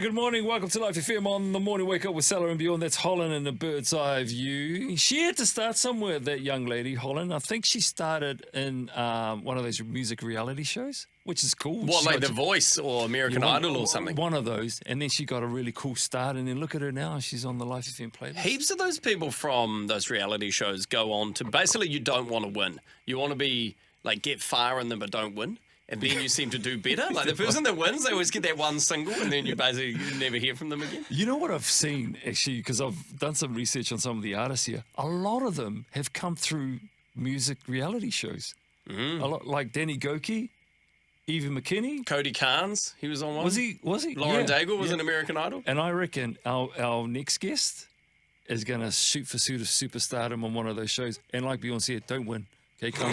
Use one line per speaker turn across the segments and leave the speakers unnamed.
Good morning, welcome to Life FM on the morning wake up with Sela and Bjorn. That's Holland and a bird's eye view. She had to start somewhere, that young lady, Holland. I think she started in one of those music reality shows, which is cool.
What, like The Voice or American Idol or something?
One of those, and then she got a really cool start, and then look at her now, she's on the Life FM playlist.
Heaps of those people from those reality shows go on to, basically you don't want to win. You want to be, like, get far in them but don't win. And then you seem to do better. Like the person that wins, they always get that one single, and then you never hear from them again.
You know what I've seen, actually, because I've done some research on some of the artists here. A lot of them have come through music reality shows. A lot, like Danny Goki, Eva McKinney.
Cody Carnes, he was on one.
Was he?
Lauren Daigle was in American Idol.
And I reckon our next guest is going to shoot for superstardom on one of those shows. And like Bjorn said, don't win. Okay,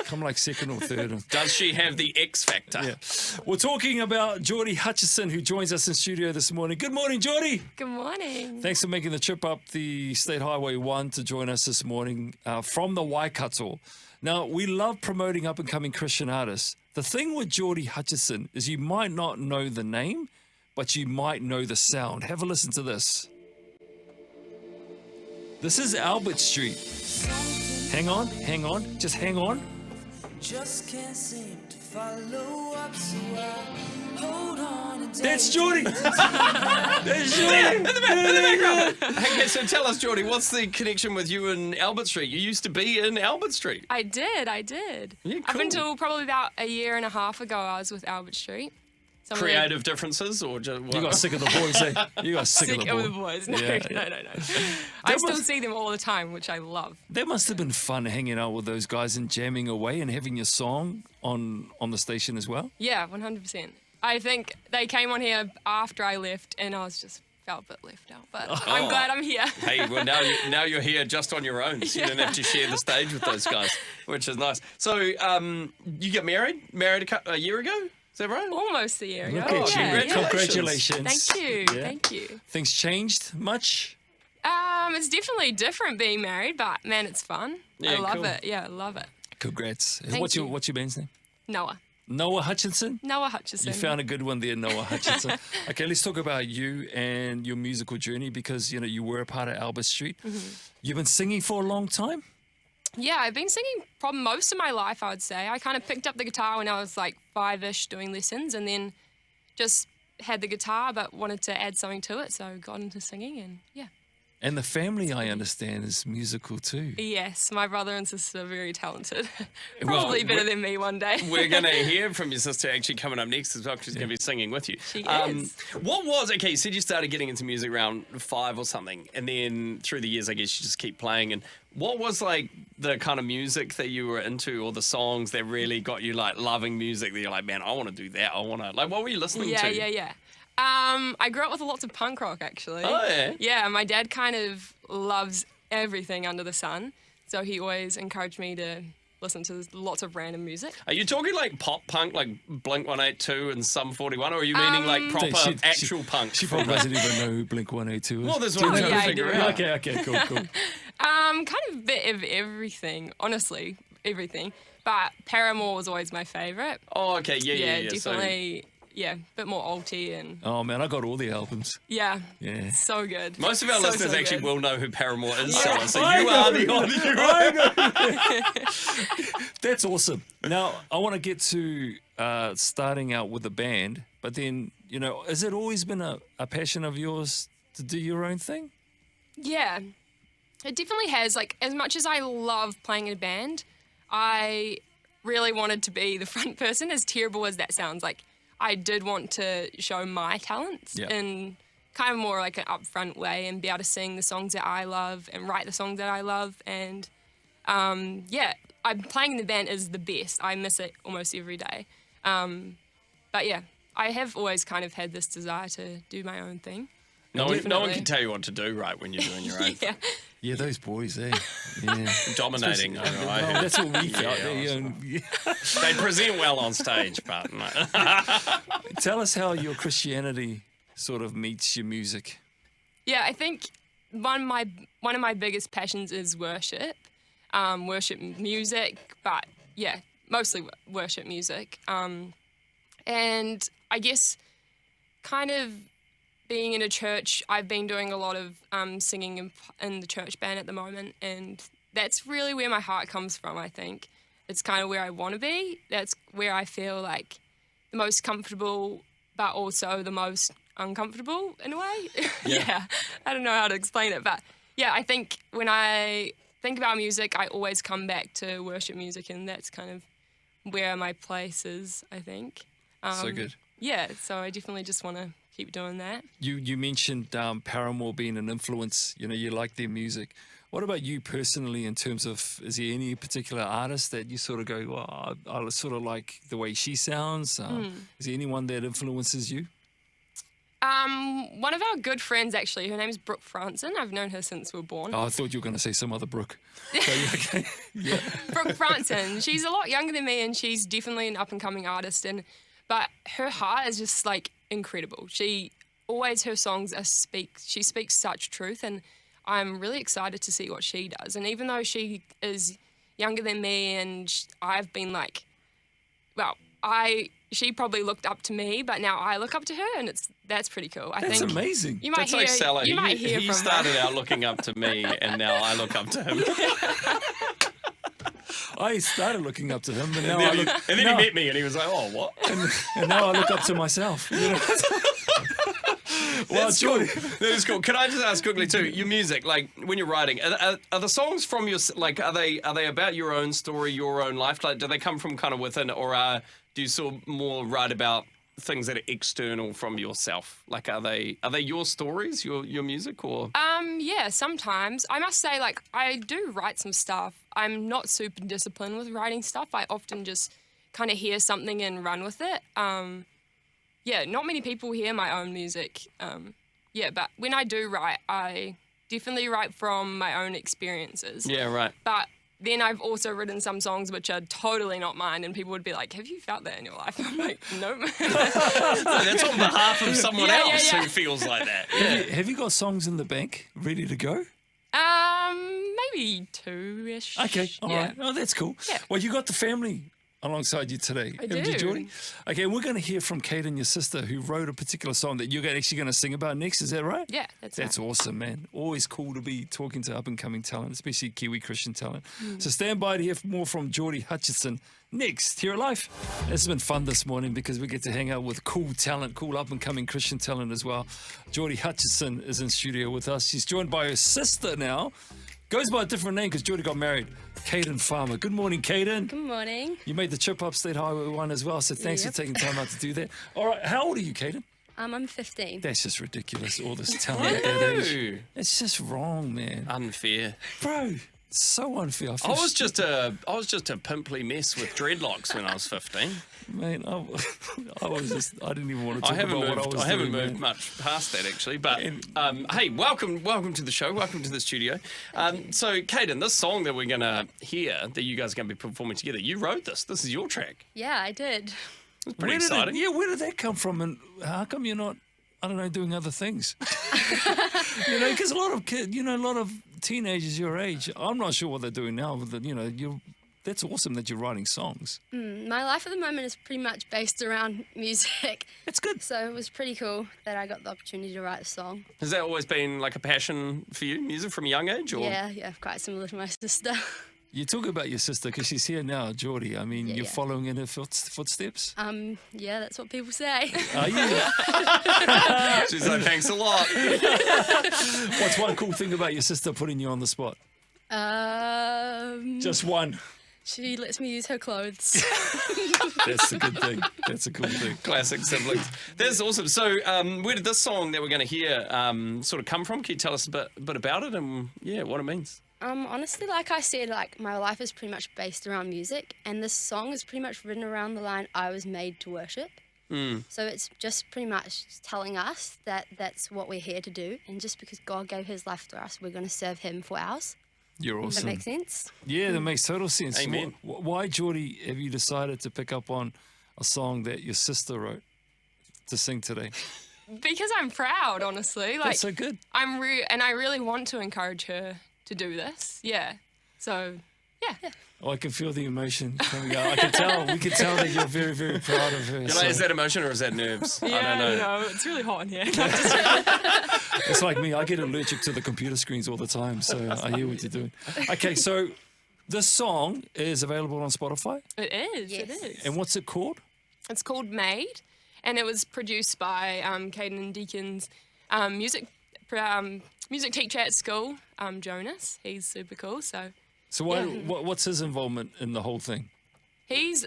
come like second or third.
Does she have the X factor?
Yeah. We're talking about Jordyn Hutchison, who joins us in studio this morning. Good morning, Jordyn.
Good morning.
Thanks for making the trip up the State Highway 1 to join us this morning from the Waikato. Now, we love promoting up-and-coming Christian artists. The thing with Jordyn Hutchison is you might not know the name, but you might know the sound. Have a listen to this. This is Albert Street. Hang on, just hang on.
Just can't seem to follow up, so I hold on and
That's Jordyn. That's
Yeah,
Jordyn.
in the background. Okay, so tell us, Jordyn, what's the connection with you and Albert Street? You used to be in Albert Street.
I did.
Yeah,
Up
cool.
until probably about a year and a half ago, I was with Albert Street.
Creative differences or just what?
You got sick of the boys, eh? You got sick of the
boys.
boys.
No,
Yeah.
no. I still see them all the time, which I love.
That must have been fun hanging out with those guys and jamming away and having your song on the station as well.
Yeah, 100%. I think they came on here after I left, and I was just felt a bit left out. But I'm glad I'm here.
Hey, well, now you're here just on your own, so you don't have to share the stage with those guys, which is nice. So you get married a year ago? Is that right?
Almost a year ago.
Look at you.
Yeah.
Congratulations.
Thank you.
Yeah.
Thank you.
Things changed much?
It's definitely different being married, but man, it's fun.
Yeah,
I love
cool.
it. Yeah, I love it.
Congrats.
Thank
What's
you.
your band's name?
Noah
Hutchinson?
Noah Hutchison.
You found a good one there, Noah Hutchinson. Okay, let's talk about you and your musical journey because, you were a part of Albert Street. You've been singing for a long time?
Yeah, I've been singing probably most of my life, I would say. I kind of picked up the guitar when I was like 5-ish doing lessons and then just had the guitar but wanted to add something to it, so got into singing and yeah.
And the family, I understand, is musical too.
Yes, my brother and sister are very talented.
Well,
Probably better than me one day.
We're going to hear from your sister actually coming up next as well. She's going to be singing with you.
She is.
Okay, you said you started getting into music around 5 or something, and then through the years, I guess you just keep playing. And what was like the kind of music that you were into or the songs that really got you like loving music that you're like, man, I want to do that. I want to, like, what were you listening to?
Yeah. I grew up with lots of punk rock, actually.
Oh, yeah?
Yeah, my dad kind of loves everything under the sun, so he always encouraged me to listen to lots of random music.
Are you talking like pop punk, like Blink-182 and Sum 41, or are you meaning like proper actual punk?
She probably doesn't even know who Blink-182 is.
Well, there's what I'm trying to figure out.
Okay, cool.
Kind of a bit of everything, honestly, everything. But Paramore was always my favourite.
Oh, okay, yeah.
Definitely. Yeah, a bit more alty and
Oh, man, I got all the albums.
yeah,
Yeah.
so good.
Most of our listeners actually
good.
will know who Paramore is,
Yeah.
so you are the only
That's awesome. Now, I want to get to starting out with the band, but then, has it always been a passion of yours to do your own thing?
Yeah, it definitely has. Like, as much as I love playing in a band, I really wanted to be the front person, as terrible as that sounds. Like, I did want to show my talents in kind of more like an upfront way and be able to sing the songs that I love and write the songs that I love. And, playing in the band is the best. I miss it almost every day. But, yeah, I have always kind of had this desire to do my own thing.
No one
Definitely.
can tell you what to do, right, when you're doing your own.
Yeah.
Yeah, those boys, eh? Yeah.
Dominating. I heard.
That's what we felt.
Yeah, they present well on stage, but no.
Tell us how your Christianity sort of meets your music.
Yeah, I think one of my biggest passions is worship, worship music, but yeah, mostly worship music. And I guess kind of being in a church, I've been doing a lot of singing in the church band at the moment, and that's really where my heart comes from, I think. It's kind of where I want to be. That's where I feel like the most comfortable, but also the most uncomfortable in a way. Yeah. I don't know how to explain it, but yeah, I think when I think about music, I always come back to worship music, and that's kind of where my place is, I think.
So good.
Yeah, so I definitely just want to keep doing that.
You mentioned Paramore being an influence. You know, you like their music. What about you personally in terms of, is there any particular artist that you sort of go, well, I sort of like the way she sounds? Is there anyone that influences you?
One of our good friends, actually, her name's Brooke Franson. I've known her since we were born.
Oh, I thought you were going to say some other Brooke. So, yeah, okay. Yeah.
Brooke Franson. She's a lot younger than me, and she's definitely an up-and-coming artist. But her heart is just, like, incredible. Her songs she speaks such truth, and I'm really excited to see what she does. And even though she is younger than me, and I've been like, well, she probably looked up to me, but now I look up to her, and that's pretty cool. I
That's
think
amazing.
You might
That's
hear,
like Sela.
you might hear
he
from
started
her.
out looking up to me, and now I look up to him.
I started looking up to him, but now
And
I
then,
look,
he, and then he met me, and he was like, "Oh, what?"
and now I look up to myself. You know? Well,
That's cool. That is cool. Can I just ask quickly too? Your music, like when you're writing, are the songs from your are they about your own story, your own life? Like, do they come from kind of within, or do you sort of more write about things that are external from yourself? Like, are they your stories, your music, or?
Yeah, sometimes. I must say, like, I do write some stuff. I'm not super disciplined with writing stuff. I often just kind of hear something and run with it. Yeah, not many people hear my own music. Yeah, but when I do write, I definitely write from my own experiences.
Yeah, right.
But then I've also written some songs which are totally not mine, and people would be like, have you felt that in your life? I'm like, nope.
So that's on behalf of someone
Yeah,
else
yeah.
who feels like that. Yeah.
Have you got songs in the bank ready to go?
Maybe 2-ish.
Okay, all
yeah.
right. Oh, that's cool.
Yeah.
Well, you got the family alongside you today.
I
haven't you,
do.
Jordyn? Okay, and we're going to hear from Kayden, your sister, who wrote a particular song that you're actually going to sing about next. Is that right?
Yeah, that's
That's
right.
awesome, man. Always cool to be talking to up-and-coming talent, especially Kiwi Christian talent. So stand by to hear more from Jordyn Hutchison next here at Life. It's been fun this morning because we get to hang out with cool talent, cool up-and-coming Christian talent as well. Jordyn Hutchison is in studio with us. She's joined by her sister now. Goes by a different name because Jordyn got married. Kayden Farmer. Good morning, Kayden.
Good morning.
You made the trip up State Highway 1 as well, so thanks
Yep.
for taking time out to do that. All right, how old are you, Kayden?
I'm 15.
That's just ridiculous, all this talent at that age.
Ew.
It's just wrong, man.
Unfair.
Bro, it's so unfair.
I was just a pimply mess with dreadlocks when I was 15.
Man, I didn't even want to
I
talk
haven't
about what I
moved.
was
I haven't
doing,
moved
man.
much past that actually. But hey, welcome to the show. Welcome to the studio. So, Kayden, this song that we're gonna hear, that you guys are gonna be performing together, you wrote this. This is your track.
Yeah, I did.
It's pretty exciting.
Where did that come from? And how come you're not, I don't know, doing other things? You know, because a lot of kids, a lot of teenagers your age, I'm not sure what they're doing now, but that's awesome that you're writing songs.
My life at the moment is pretty much based around music.
It's good.
So it was pretty cool that I got the opportunity to write a song.
Has that always been like a passion for you, music from a young age? Or?
Yeah, quite similar to my sister.
You talk about your sister because she's here now, Jordyn. I mean, you're
yeah.
following in her footsteps.
Yeah, that's what people say.
Are you?
She's like, thanks a lot.
What's one cool thing about your sister putting you on the spot? Just one.
She lets me use her clothes.
That's a good thing. That's a cool thing.
Classic siblings. That's awesome. So, where did this song that we're going to hear sort of come from? Can you tell us a bit about it and what it means?
Honestly, like I said, my life is pretty much based around music, and this song is pretty much written around the line, I was made to worship. So it's just pretty much telling us that that's what we're here to do, and just because God gave his life to us, we're going to serve him for ours.
You're
Does
awesome.
that make sense?
Yeah, that makes total sense.
Amen.
Why, Jordyn, have you decided to pick up on a song that your sister wrote to sing today?
Because I'm proud, honestly. Like,
That's so good.
and I really want to encourage her to do this. Yeah. So, yeah.
Oh, I can feel the emotion coming out. We can tell that you're very, very proud of her.
You're like, is that emotion or is that nerves? I don't know.
No, it's really hot in here.
It's like me. I get allergic to the computer screens all the time, so I hear what you're doing. Okay, so this song is available on Spotify.
It is.
Yes.
It is.
And what's it called?
It's called Made, and it was produced by Kayden and Deacon's music teacher at school, Jonas. He's super cool. So
What's his involvement in the whole thing?
he's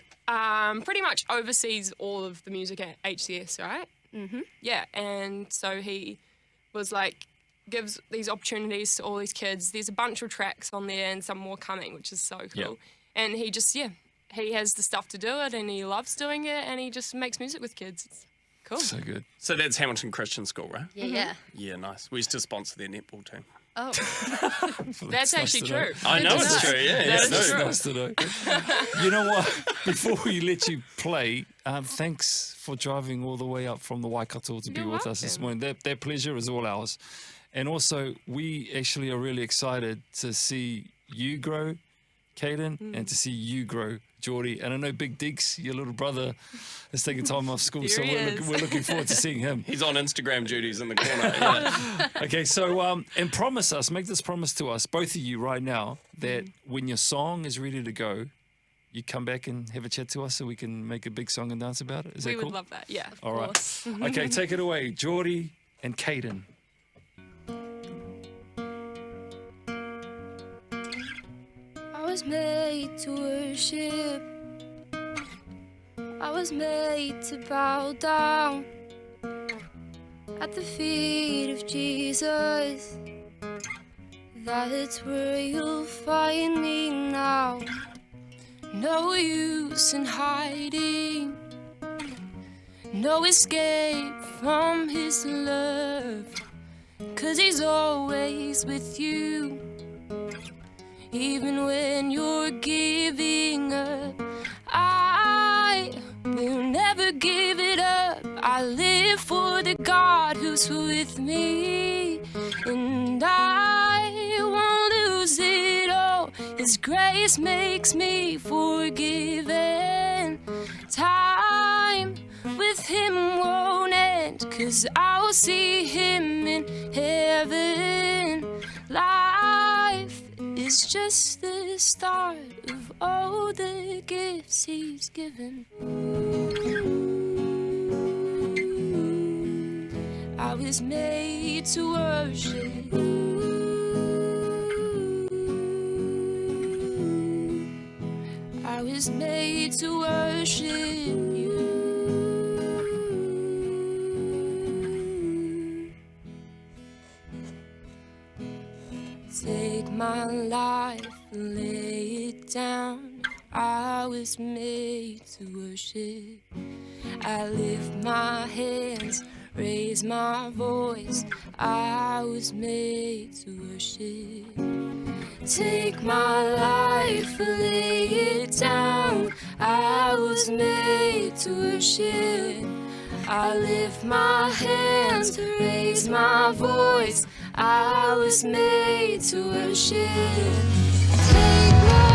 pretty much oversees all of the music at HCS, right?
Mm-hmm.
Yeah, and so he was like, gives these opportunities to all these kids. There's a bunch of tracks on there and some more coming, which is so cool.
Yeah.
And he just, he has the stuff to do it and he loves doing it and he just makes music with kids. It's cool.
So good.
So that's Hamilton Christian School, right?
Yeah, yeah.
Yeah, nice. We used to sponsor their netball team.
Oh,
That's actually
nice to know.
true.
I know
Good to
it's true, yeah.
That
it's
is
true.
true.
Nice to know. You know what? Before we let you play, thanks for driving all the way up from the Waikato to be
You're
with us this
welcome.
morning. Their pleasure is all ours. And also, we actually are really excited to see you grow, Kayden, and to see you grow, Jordyn. And I know Big Deeks, your little brother, is taking time off school, so
There he is.
we're looking forward to seeing him.
He's on Instagram duties in the corner. Yeah.
Okay, so and promise us, make this promise to us, both of you right now, that when your song is ready to go, you come back and have a chat to us so we can make a big song and dance about it. Is
We
that
would
cool?
love that. Yeah.
All right.
course.
Okay, take it away, Jordyn and Kayden.
I was made to worship. I was made to bow down at the feet of Jesus. That's where you'll find me now. No use in hiding, no escape from his love, 'cause he's always with you. Even when you're giving up, I will never give it up. I live for the God who's with me, and I won't lose it all. His grace makes me forgiven. Time with him won't end, 'cause I'll see him in heaven. Life is just the start of all the gifts he's given. I was made to worship. I was made to worship you. Take my life and lay it down. I was made to worship. I lift my hands, raise my voice. I was made to worship. Take my life and lay it down. I was made to worship. I lift my hands to raise my voice. I was made to worship. Take my